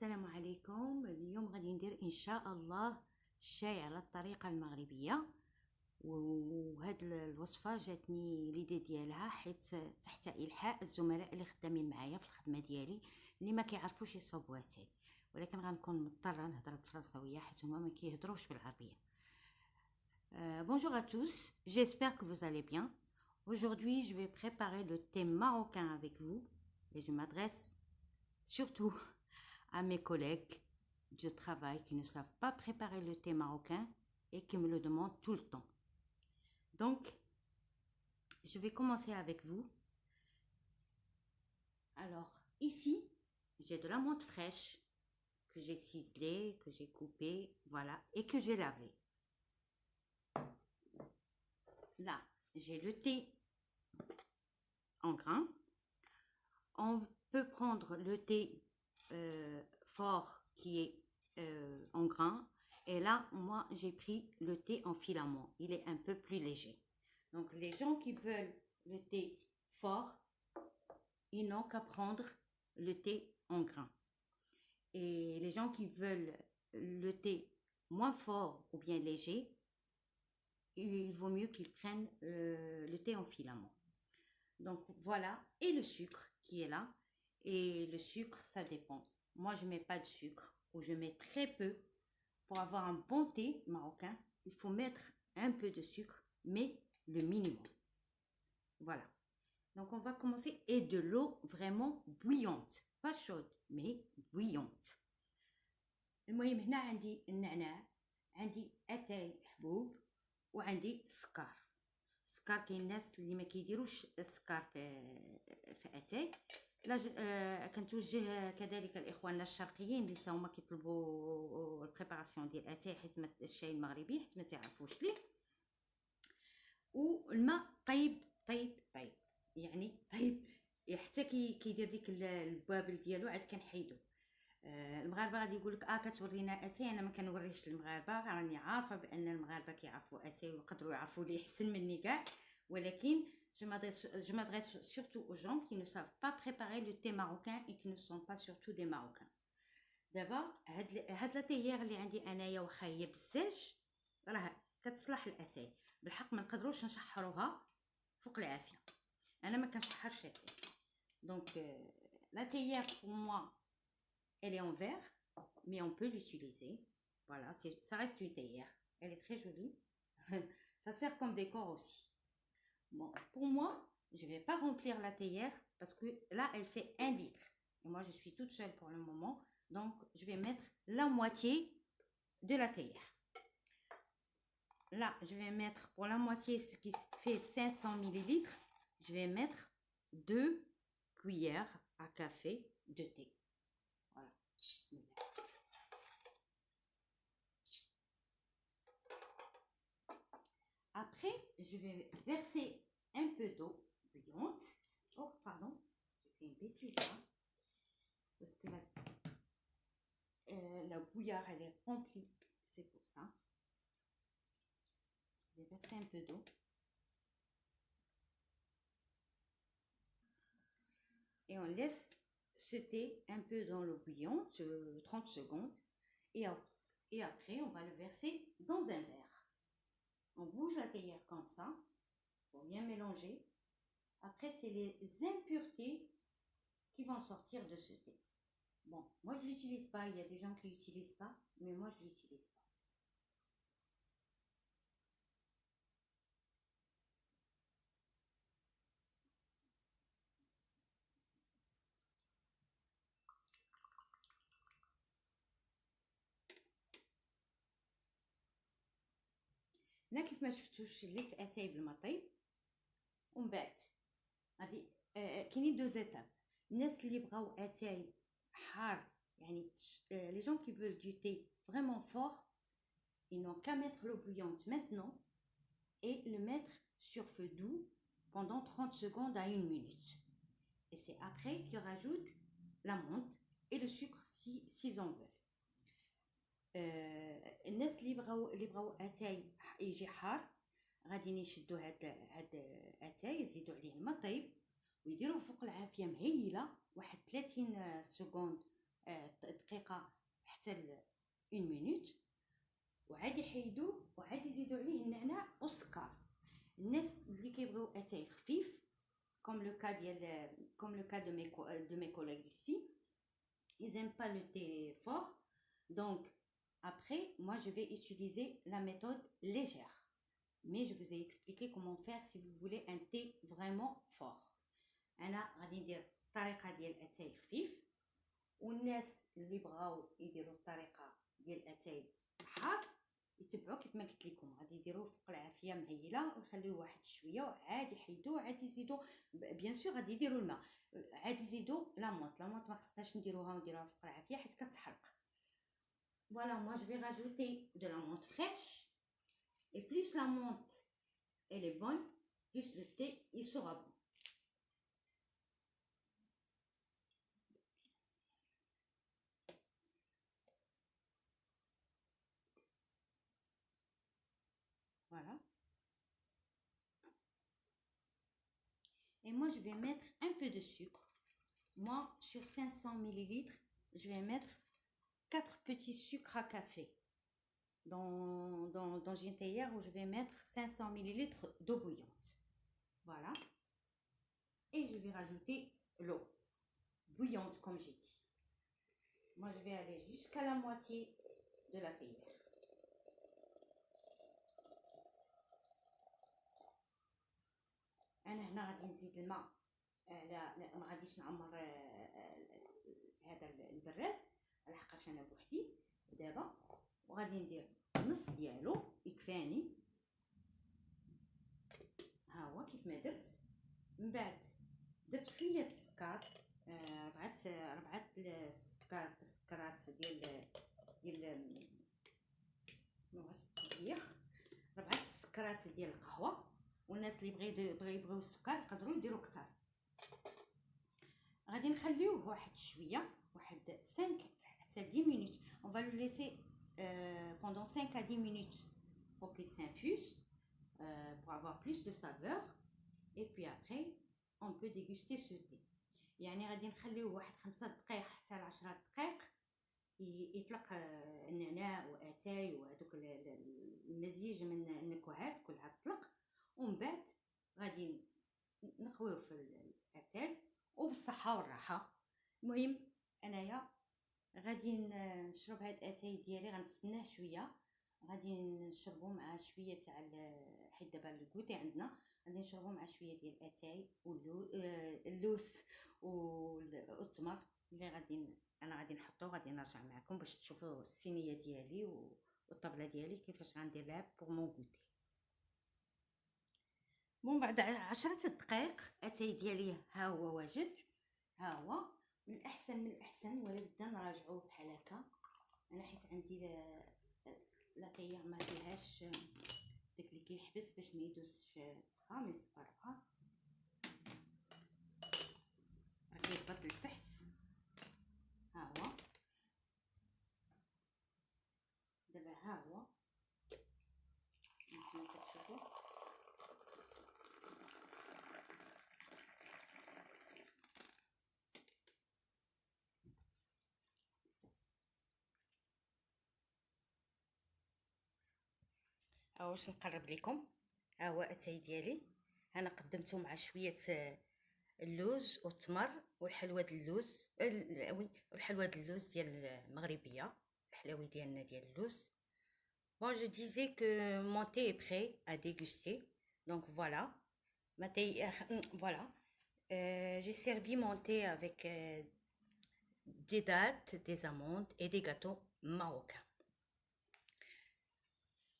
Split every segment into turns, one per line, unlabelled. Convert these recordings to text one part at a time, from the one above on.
السلام عليكم. اليوم غادي ندير ان شاء الله الشاي على الطريقه المغربيه. وهاد الوصفه جاتني ليدي ديالها حيت تحت الحاء الزملاء اللي خدامين معايا في الخدمه ديالي اللي ما كيعرفوش يصوبوا اتاي، ولكن غنكون مضطره نهضر بالفرنساويه حيت هما ما كيهضروش بالعربيه. Bonjour à tous, j'espère que vous allez bien. Aujourd'hui, je vais préparer le thé marocain avec vous et je m'adresse surtout à mes collègues du travail qui ne savent pas préparer le thé marocain et qui me le demandent tout le temps. Donc, je vais commencer avec vous. Alors, ici, j'ai de la menthe fraîche que j'ai ciselée, que j'ai coupée, voilà, et que j'ai lavée. Là, j'ai le thé en grains. On peut prendre le thé fort qui est en grains. Et là, moi, j'ai pris le thé en filament. Il est un peu plus léger. Donc, les gens qui veulent le thé fort, ils n'ont qu'à prendre le thé en grains. Et les gens qui veulent le thé moins fort ou bien léger, il vaut mieux qu'ils prennent le thé en filament. Donc, voilà. Et le sucre qui est là. Et le sucre, ça dépend. Moi, je ne mets pas de sucre ou je mets très peu. Pour avoir un bon thé marocain, il faut mettre un peu de sucre, mais le minimum. Voilà. Donc, on va commencer. Et de l'eau vraiment bouillante. Pas chaude, mais bouillante. المهم هنا عندي النعناع، عندي اتاي حبوب، وعندي سكر. السكر كاين الناس اللي ما كيديروش السكر في اتاي. لا كنتوجه كذلك الاخواننا الشرقيين اللي هما كيطلبوا البريباراسيون ديال اتاي حيت الشاي المغربي حيت ما تعرفوش ليه. والماء طيب طيب طيب، يعني طيب حتى كيدير ديك البابل ديالو عاد كنحيدو. المغاربه غادي يقول لك كتورينا اتاي. انا ما كنوريش المغاربه، راني عارفه بان المغاربه كيعرفوا اتاي ويقدروا يعرفوا لي احسن مني كاع، ولكن je m'adresse surtout aux gens qui ne savent pas préparer le thé marocain et qui ne sont pas surtout des marocains. دابا هاد لا تيير اللي عندي انايا واخا هي بزاج راه كتصلح الاتاي. بالحق ما نقدروش نشحروها فوق العافيه، انا ما كنشحرش اتاي. دونك لا تيير pour moi elle est en verre, mais on peut l'utiliser. Voilà, ça reste une théière. Elle est très jolie. Ça sert comme décor aussi. Bon, pour moi, je ne vais pas remplir la théière parce que là, elle fait 1 litre. Et moi, je suis toute seule pour le moment. Donc, je vais mettre la moitié de la théière. Là, je vais mettre pour la moitié, ce qui fait 500 millilitres, je vais mettre 2 cuillères à café de thé. Voilà. Après, je vais verser un peu d'eau bouillante. Oh, pardon, j'ai fait une bêtise là. Parce que la bouillarde, elle est remplie. C'est pour ça. J'ai versé un peu d'eau. Et on laisse ce thé un peu dans l'eau bouillante, 30 secondes. Et après, on va le verser dans un verre. On bouge la théière comme ça, pour bien mélanger. Après, c'est les impuretés qui vont sortir de ce thé. Bon, moi je ne l'utilise pas, il y a des gens qui utilisent ça, mais moi je ne l'utilise pas. هنا كيف ما شفتوا شليت اتاي بالما طيب، ومن بعد غادي كاينين 2 زيتاب. الناس اللي بغاو اتاي حار، يعني les gens qui veulent du thé vraiment fort, ils n'ont qu'à mettre l'eau bouillante maintenant et le mettre sur feu doux pendant 30 secondes à 1 minute. Et c'est après qu'ils rajoutent la menthe et le sucre s'ils en veulent. الناس اللي بغاو اتاي يجي حار غادي يشدوا هاد اتاي، يزيدوا عليه الماء طيب ويديروه فوق العافيه مهيله واحد 30 سكوند دقيقه حتى 1 مينوت، وعاد يحيدوه وعاد يزيدوا عليه النعناع والسكر. الناس اللي كيبغيو اتاي خفيف comme le cas de mes collègues ici, ils n'aiment pas le thé fort. Donc après, moi je vais utiliser la méthode légère, mais je vous ai expliqué comment faire si vous voulez un thé vraiment fort. انا غادي ندير الطريقه ديال اتاي خفيف، والناس اللي بغاو يديروا الطريقه ديال اتاي حار يتبعوا كيف ما قلت لكم. غادي يديروه فوق العافيه مهيله ويخليوه واحد شويه وعاد يحيدوه، عاد يزيدوا بيان سور غادي يديروا الماء، عاد يزيدوا لامونط ما خصناش نديروها فوق العافيه حيت كتحرق. Voilà, moi je vais rajouter de la menthe fraîche, et plus la menthe elle est bonne, plus le thé il sera bon. Voilà. Et moi, je vais mettre un peu de sucre. Moi, sur 500 millilitres, je vais mettre 4 petits sucres à café dans une théière où je vais mettre 500 millilitres d'eau bouillante. Voilà. Et je vais rajouter l'eau bouillante, comme j'ai dit. Moi, je vais aller jusqu'à la moitié de la théière. انا هنا غادي نزيد الماء، لا ما غاديش نعمر هذا البراد لحقاش انا بوحدي دابا، وغادي ندير نص ديالو يكفاني. ها هو كيف ما درت. من بعد درت شويه السكر، ربعه السكرات ديال واش تسميه، 4 السكرات ديال القهوه. والناس اللي بغيو السكر يقدروا يديروا اكثر. غادي نخليوه واحد شويه، واحد 5 حتى 10 minutes. On va le laisser pendant 5 à 10 minutes pour qu'il s'infuse, pour avoir plus de saveur. Et puis après on peut déguster ce thé. يعني غادي نخليوه واحد 5 دقائق حتى ل 10 دقائق يطلق النعناع واتاي وهذوك المزيج من النكهات كلها تطلق، ومن بعد غادي نخويو في الاتاي وبالصحه والراحه. المهم انايا غادي نشرب هاد الاتاي ديالي، غنستناه شويه، غادي نشربو مع شويه تاع حيت دابا الكوتي عندنا، غادي نشربو مع شويه ديال الاتاي واللوز والتمر اللي انا غادي نحطو. غادي نرجع معكم باش تشوفوا الصينيه ديالي والطبله ديالي كيفاش غندير لها بور مون كوتي. من بعد 10 دقائق اتاي ديالي ها هو واجد، ها هو من الاحسن ولا بدنا نراجعوه بحال هكا. انا حيت عندي لاكيه ما فيهاش داك اللي كيحبس باش ما يدوزش الطفا من صفارها، كيهبط لتحت. ها هو دابا، ها هو نتوما كتشوفوا. ها واش نقرب لكم. ها هو اتاي ديالي، انا قدمته مع شويه اللوز والتمر والحلوى ديال اللوز، وي والحلوى ديال اللوز ديال المغربيه، الحلاوي ديالنا ديال اللوز. Bon, je disais que mon thé est prêt à déguster. Donc voilà, voilà. J'ai servi mon thé avec des dattes, des amandes et des gâteaux marocains.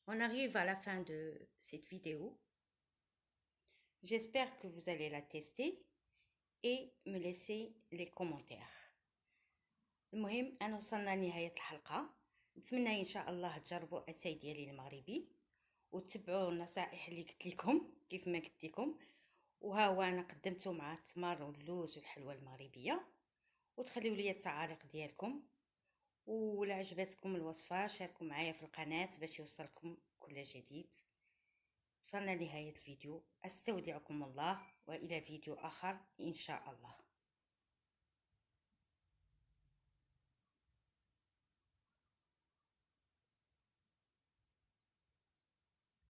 On arrive à la fin de cette vidéo. J'espère que vous allez la tester et me laisser les commentaires. المهم أنا وصلنا لنهاية الحلقة. نتمنى ان شاء الله تجربوا اتاي ديالي المغربي وتتبعوا النصائح اللي قلت لكم كيف ما قلت لكم. وها هو انا قدمته مع التمر واللوز والحلوى المغربيه. وتخليوا لي التعاليق ديالكم، ولا عجبتكم الوصفه شاركوا معايا في القناه باش يوصلكم كل جديد. وصلنا لنهايه الفيديو. استودعكم الله والى فيديو اخر ان شاء الله.